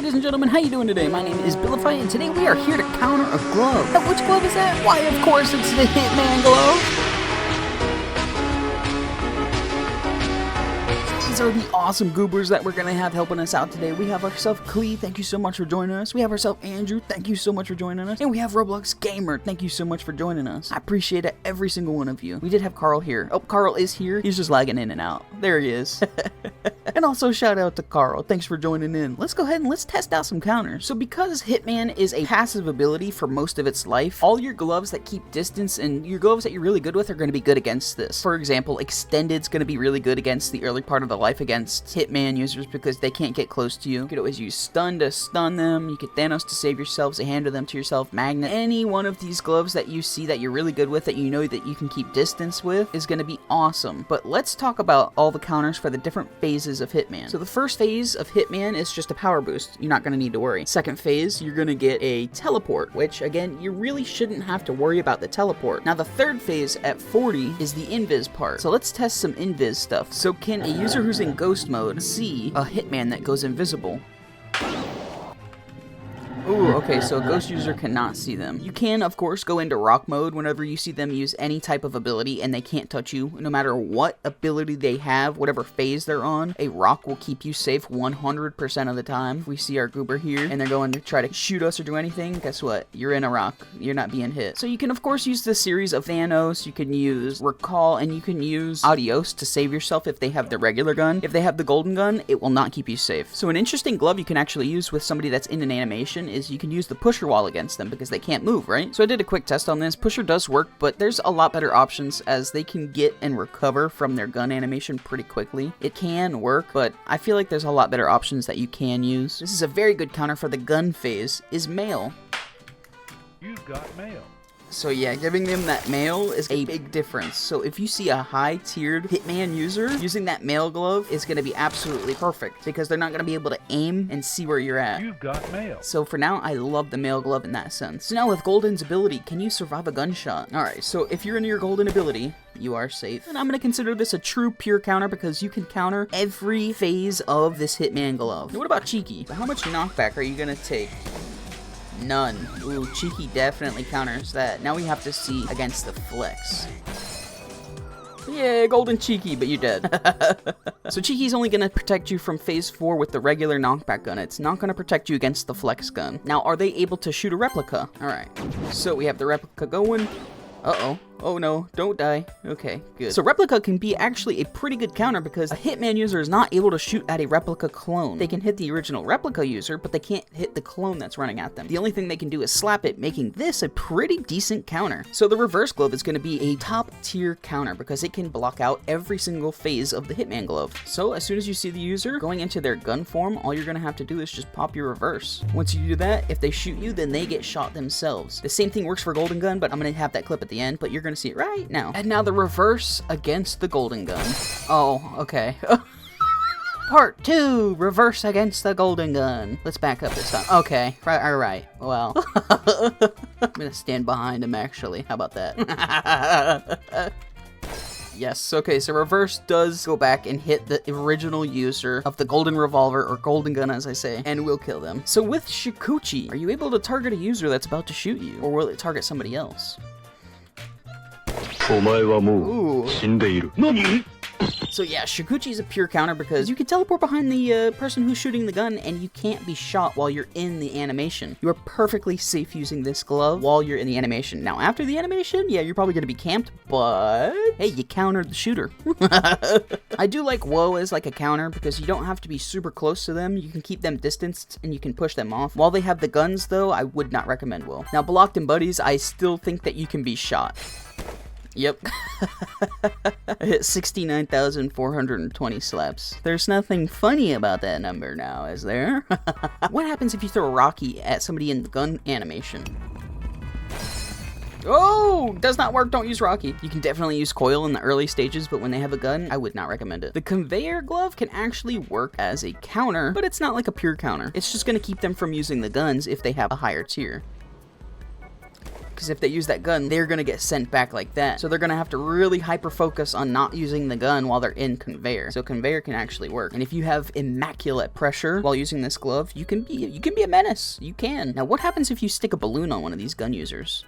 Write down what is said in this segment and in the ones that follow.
ladies and gentlemen, how you doing today? My name is Bilify, and today we are here to counter a glove. Now, which glove is that? Why, of course, it's the Hitman glove. These are the awesome goobers that we're gonna have helping us out today. We have ourselves Kli, thank you so much for joining us. We have ourselves Andrew, thank you so much for joining us. And we have Roblox Gamer, thank you so much for joining us. I appreciate it, every single one of you. We did have Carl here. Oh, Carl is here. He's just lagging in and out. There he is. And also shout out to Carl, thanks for joining in. Let's go ahead and let's test out some counters. So because Hitman is a passive ability for most of its life, all your gloves that keep distance and your gloves that you're really good with are going to be good against this. For example, Extended's going to be really good against the early part of the life against Hitman users because they can't get close to you. You could always use Stun to stun them, you could Thanos to save yourselves, a hand of them to yourself, Magnet. Any one of these gloves that you see that you're really good with, that you know that you can keep distance with, is going to be awesome. But let's talk about all the counters for the different phases of Hitman. So the first phase of Hitman is just a power boost. You're not going to need to worry. Second phase, you're going to get a teleport, which again, you really shouldn't have to worry about the teleport. Now the third phase at 40 is the invis part. So let's test some invis stuff. So can a user who's in ghost mode see a Hitman that goes invisible? Ooh, okay, so a ghost user cannot see them. You can, of course, go into rock mode whenever you see them use any type of ability and they can't touch you. No matter what ability they have, whatever phase they're on, a rock will keep you safe 100% of the time. We see our goober here and they're going to try to shoot us or do anything. Guess what? You're in a rock. You're not being hit. So you can, of course, use the series of Thanos. You can use Recall and you can use Adios to save yourself if they have the regular gun. If they have the golden gun, it will not keep you safe. So an interesting glove you can actually use with somebody that's in an animation is you can use the pusher wall against them because they can't move, right? So I did a quick test on this. Pusher does work, but there's a lot better options as they can get and recover from their gun animation pretty quickly. It can work, but I feel like there's a lot better options that you can use. This is a very good counter for the gun phase, is mail. You've got mail. So yeah, giving them that mail is a big difference. So if you see a high-tiered Hitman user, using that mail glove is going to be absolutely perfect because they're not going to be able to aim and see where you're at. You've got mail. So for now, I love the mail glove in that sense. So now with Golden's ability, can you survive a gunshot? Alright, so if you're in your Golden ability, you are safe. And I'm going to consider this a true pure counter because you can counter every phase of this Hitman glove. Now, what about Cheeky? How much knockback are you going to take? None. Ooh, Cheeky definitely counters that. Now we have to see against the flex. Yeah, golden Cheeky, but you're dead. So Cheeky's only going to protect you from phase 4 with the regular knockback gun. It's not going to protect you against the flex gun. Now, are they able to shoot a replica? Alright, so we have the replica going. Uh-oh. Oh no, don't die. Okay, good. So Replica can be actually a pretty good counter because a Hitman user is not able to shoot at a Replica clone. They can hit the original Replica user, but they can't hit the clone that's running at them. The only thing they can do is slap it, making this a pretty decent counter. So the reverse glove is going to be a top tier counter because it can block out every single phase of the Hitman glove. So as soon as you see the user going into their gun form, all you're going to have to do is just pop your reverse. Once you do that, if they shoot you, then they get shot themselves. The same thing works for Golden Gun, but I'm going to have that clip at the end, but you're going to see it right now. And now the reverse against the golden gun. Oh, okay. Part 2, reverse against the golden gun. Let's back up this time. Okay, alright, well. I'm gonna stand behind him actually. How about that? Yes, okay, so reverse does go back and hit the original user of the golden revolver, or golden gun as I say, and will kill them. So with Shukuchi, are you able to target a user that's about to shoot you? Or will it target somebody else? Ooh. So yeah, Shukuchi is a pure counter because you can teleport behind the person who's shooting the gun and you can't be shot while you're in the animation. You are perfectly safe using this glove while you're in the animation. Now after the animation, yeah, you're probably going to be camped, but hey, you countered the shooter. I do like Woah as like a counter because you don't have to be super close to them. You can keep them distanced and you can push them off. While they have the guns though, I would not recommend Woah. Now blocked and buddies, I still think that you can be shot. Yep. I hit 69,420 slaps. There's nothing funny about that number now, is there? What happens if you throw a Rocky at somebody in the gun animation? Oh, does not work. Don't use Rocky. You can definitely use Coil in the early stages, but when they have a gun, I would not recommend it. The Conveyor glove can actually work as a counter, but it's not like a pure counter. It's just going to keep them from using the guns if they have a higher tier. because if they use that gun, they're gonna get sent back like that. So they're gonna have to really hyper focus on not using the gun while they're in Conveyor. So Conveyor can actually work. And if you have immaculate pressure while using this glove, you can be a menace. You can. Now, what happens if you stick a balloon on one of these gun users?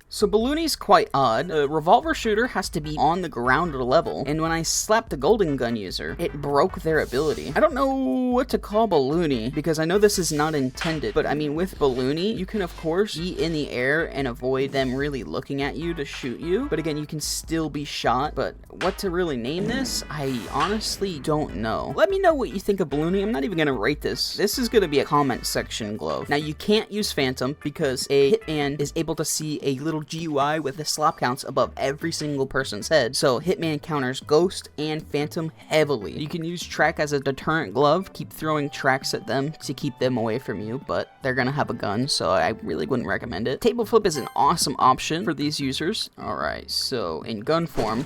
So Balloony's quite odd. A revolver shooter has to be on the ground level, and when I slapped the golden gun user, it broke their ability. I don't know what to call Balloony, because I know this is not intended, but I mean, with Balloony, you can of course be in the air and avoid them really looking at you to shoot you, but again, you can still be shot. But what to really name this, I honestly don't know. Let me know what you think of Balloony. I'm not even gonna rate this. This is gonna be a comment section glove. Now, you can't use Phantom because a Hitman is able to see a little GUI with the slap counts above every single person's head, so Hitman counters Ghost and Phantom heavily. You can use Track as a deterrent glove, keep throwing tracks at them to keep them away from you, but they're gonna have a gun, so I really wouldn't recommend it. Tableflip is an awesome option for these users. Alright, so in gun form,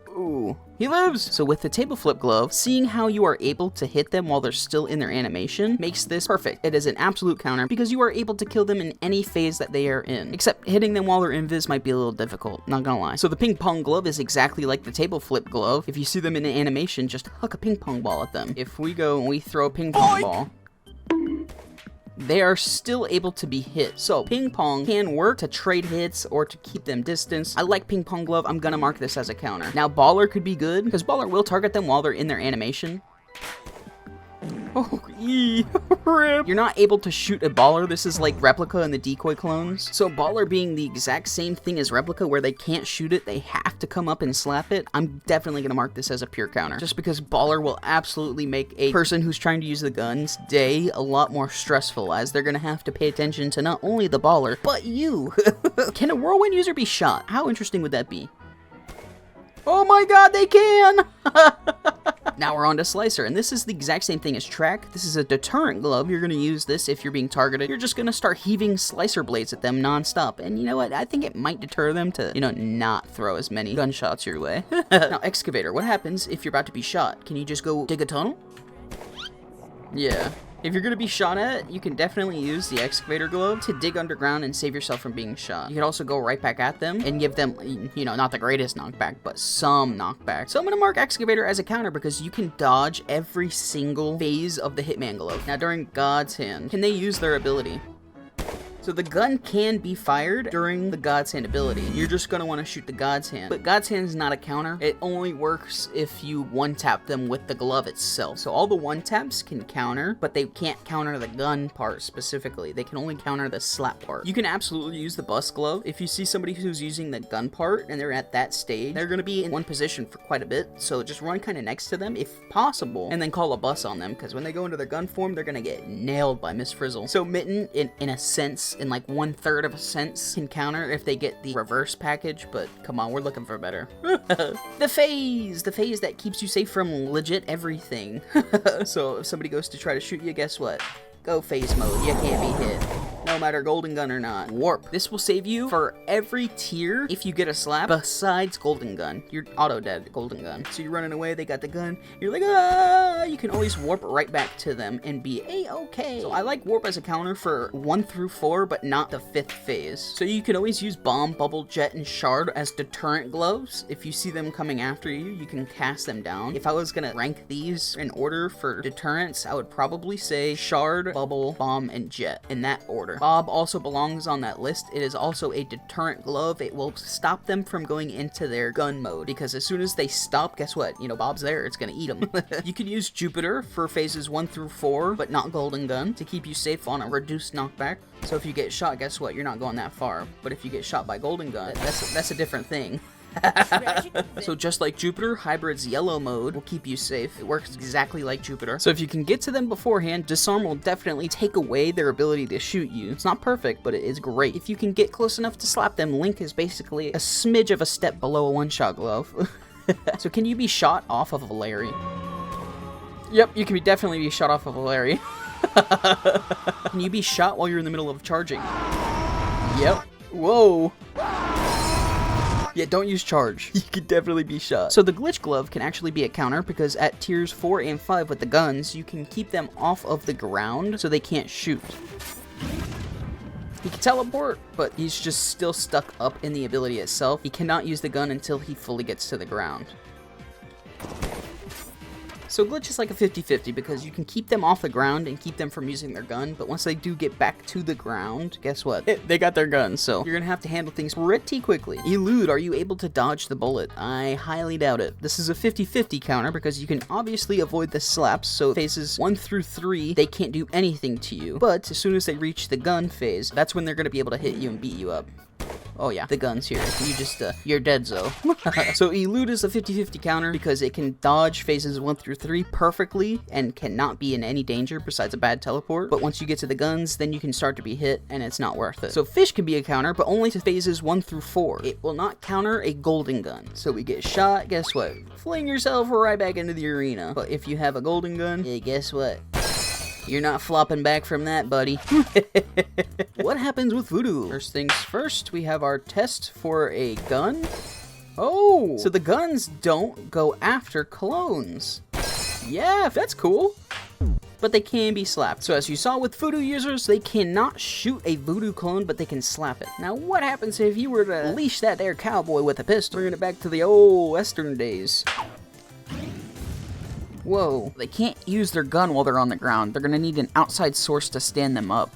ooh, he lives! So with the Tableflip glove, seeing how you are able to hit them while they're still in their animation makes this perfect. It is an absolute counter because you are able to kill them in any phase that they are in. Except hitting them while they're invis might be a little difficult, not gonna lie. So the ping pong glove is exactly like the Tableflip glove. If you see them in an animation, just huck a ping pong ball at them. If we go and we throw a ping pong ball, they are still able to be hit. So ping pong can work to trade hits or to keep them distance. I like ping pong glove. I'm gonna mark this as a counter. Now baller could be good because baller will target them while they're in their animation. Oh, rip. You're not able to shoot a baller. This is like Replica and the decoy clones. So baller being the exact same thing as Replica where they can't shoot it, they have to come up and slap it. I'm definitely gonna mark this as a pure counter just because baller will absolutely make a person who's trying to use the gun's day a lot more stressful, as they're gonna have to pay attention to not only the baller, but you. Can a Whirlwind user be shot? How interesting would that be? Oh my god, they can! Now we're on to Slicer, and this is the exact same thing as Track. This is a deterrent glove. You're going to use this if you're being targeted. You're just going to start heaving Slicer blades at them non-stop, and you know what? I think it might deter them to, not throw as many gunshots your way. Now, Excavator, what happens if you're about to be shot? Can you just go dig a tunnel? Yeah. If you're going to be shot at, you can definitely use the Excavator glove to dig underground and save yourself from being shot. You can also go right back at them and give them, not the greatest knockback, but some knockback. So I'm going to mark Excavator as a counter because you can dodge every single phase of the Hitman glove. Now during God's Hand, can they use their ability? So the gun can be fired during the God's Hand ability. You're just going to want to shoot the God's Hand. But God's Hand is not a counter. It only works if you one-tap them with the glove itself. So all the one-taps can counter, but they can't counter the gun part specifically. They can only counter the slap part. You can absolutely use the bus glove. If you see somebody who's using the gun part and they're at that stage, they're going to be in one position for quite a bit. So just run kind of next to them if possible, and then call a bus on them, because when they go into their gun form, they're going to get nailed by Miss Frizzle. So Mitten, in a sense, in like 1/3 of a sense, can counter if they get the reverse package, but come on, we're looking for better. The phase that keeps you safe from legit everything. So if somebody goes to try to shoot you, guess what? Go phase mode. You can't be hit, no matter golden gun or not. Warp. This will save you for every tier if you get a slap besides golden gun. You're auto dead golden gun. So you're running away, they got the gun, you're like, ah! You can always warp right back to them and be a-okay. So I like warp as a counter for 1 through 4, but not the 5th phase. So you can always use bomb, bubble, jet, and shard as deterrent gloves. If you see them coming after you, you can cast them down. If I was gonna rank these in order for deterrents, I would probably say shard, bubble, bomb, and jet in that order. Bob also belongs on that list. It is also a deterrent glove. It will stop them from going into their gun mode, because as soon as they stop, guess what? Bob's there. It's gonna eat them. You can use Jupiter for phases 1 through 4, but not golden gun, to keep you safe on a reduced knockback. So if you get shot, guess what? You're not going that far. But if you get shot by golden gun, that's a different thing. So just like Jupiter, Hybrid's yellow mode will keep you safe. It works exactly like Jupiter. So if you can get to them beforehand, Disarm will definitely take away their ability to shoot you. It's not perfect, but it is great. If you can get close enough to slap them, Link is basically a smidge of a step below a one-shot glove. So can you be shot off of a Larry? Yep, you can definitely be shot off of a Larry. Can you be shot while you're in the middle of charging? Yep. Whoa. Yeah, don't use charge. You could definitely be shot. So the glitch glove can actually be a counter, because at tiers 4 and 5 with the guns, you can keep them off of the ground so they can't shoot. He can teleport, but he's just still stuck up in the ability itself. He cannot use the gun until he fully gets to the ground. So Glitch is like a 50-50 because you can keep them off the ground and keep them from using their gun, but once they do get back to the ground, guess what? They got their gun, so you're gonna have to handle things pretty quickly. Elude, are you able to dodge the bullet? I highly doubt it. This is a 50-50 counter because you can obviously avoid the slaps, so phases 1 through 3, they can't do anything to you, but as soon as they reach the gun phase, that's when they're gonna be able to hit you and beat you up. Oh yeah, the gun's here. You just, you're dead, so. So Elude is a 50-50 counter because it can dodge phases 1 through 3 perfectly and cannot be in any danger besides a bad teleport. But once you get to the guns, then you can start to be hit and it's not worth it. So Fish can be a counter, but only to phases 1 through 4. It will not counter a golden gun. So we get shot, guess what? Fling yourself right back into the arena. But if you have a golden gun, yeah, guess what? You're not flopping back from that, buddy. What happens with Voodoo? First things first, we have our test for a gun. Oh, so the guns don't go after clones. Yeah, that's cool. But they can be slapped. So as you saw with Voodoo users, they cannot shoot a Voodoo clone, but they can slap it. Now, what happens if you were to leash that there cowboy with a pistol? Bringing it back to the old Western days. Whoa, they can't use their gun while they're on the ground. They're gonna need an outside source to stand them up.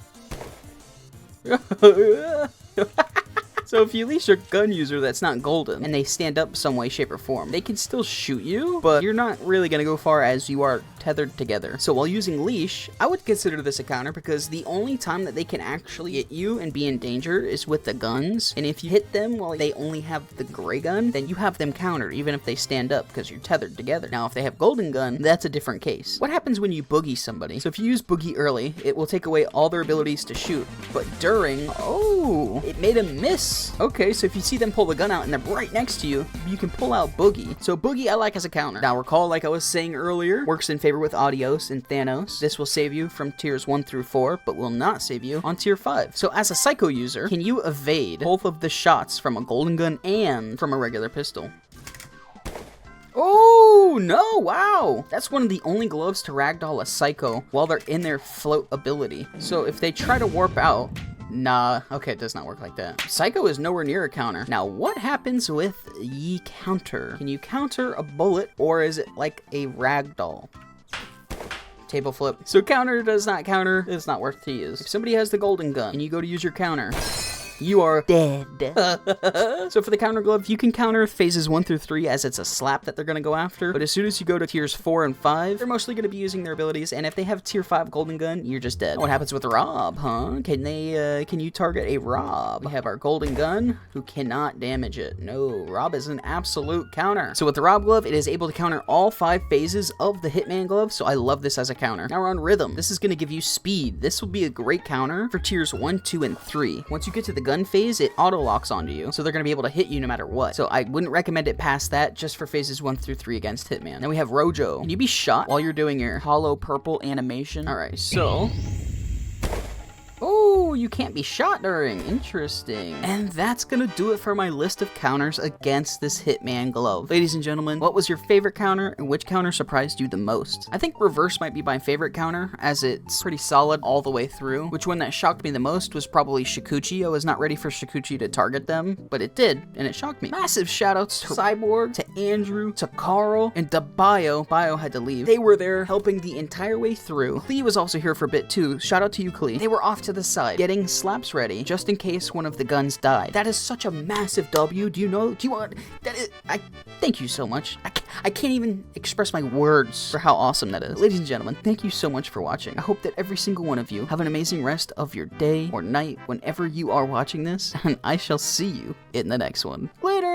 So if you leash a gun user that's not golden, and they stand up some way, shape, or form, they can still shoot you, but you're not really gonna go far as you are tethered together. So while using Leash, I would consider this a counter because the only time that they can actually hit you and be in danger is with the guns, and if you hit them while they only have the gray gun, then you have them countered even if they stand up because you're tethered together. Now if they have golden gun, that's a different case. What happens when you boogie somebody? So if you use boogie early, it will take away all their abilities to shoot, but during, oh, it made them miss. Okay, so if you see them pull the gun out and they're right next to you, you can pull out boogie. So boogie I like as a counter. Now recall, like I was saying earlier, works in favor with Adios and Thanos. This will save you from tiers 1 through 4, but will not save you on tier 5. So as a Psycho user, can you evade both of the shots from a golden gun and from a regular pistol? Oh, no, wow. That's one of the only gloves to ragdoll a Psycho while they're in their float ability. So if they try to warp out, nah, okay, it does not work like that. Psycho is nowhere near a counter. Now, what happens with ye counter? Can you counter a bullet, or is it like a ragdoll? Tableflip. So counter does not counter, it's not worth to use. If somebody has the golden gun and you go to use your counter, you are dead. So for the counter glove, you can counter phases 1 through 3 as it's a slap that they're going to go after. But as soon as you go to tiers 4 and 5, they're mostly going to be using their abilities. And if they have tier 5 golden gun, you're just dead. What happens with Rob, huh? Can you target a Rob? We have our golden gun who cannot damage it. No, Rob is an absolute counter. So with the Rob glove, it is able to counter all 5 phases of the Hitman glove. So I love this as a counter. Now we're on rhythm. This is going to give you speed. This will be a great counter for tiers 1, 2, and 3. Once you get to the gun phase, it auto locks onto you, so they're going to be able to hit you no matter what. So I wouldn't recommend it past that, just for phases 1 through 3 against Hitman. Then we have Rojo. Can you be shot while you're doing your hollow purple animation? Alright, so oh, you can't be shot during. Interesting. And that's gonna do it for my list of counters against this Hitman glove. Ladies and gentlemen, what was your favorite counter and which counter surprised you the most? I think reverse might be my favorite counter, as it's pretty solid all the way through. Which one that shocked me the most was probably Shukuchi. I was not ready for Shukuchi to target them, but it did, and it shocked me. Massive shoutouts to Cybored, to Andrew, to Carl, and to Bio. Bio had to leave. They were there helping the entire way through. Kli was also here for a bit too. Shout out to you, Kli. They were off to the side, getting slaps ready, just in case one of the guns died. That is such a massive W. Do you want, thank you so much. I can't even express my words for how awesome that is. Ladies and gentlemen, thank you so much for watching. I hope that every single one of you have an amazing rest of your day or night whenever you are watching this, and I shall see you in the next one. Later!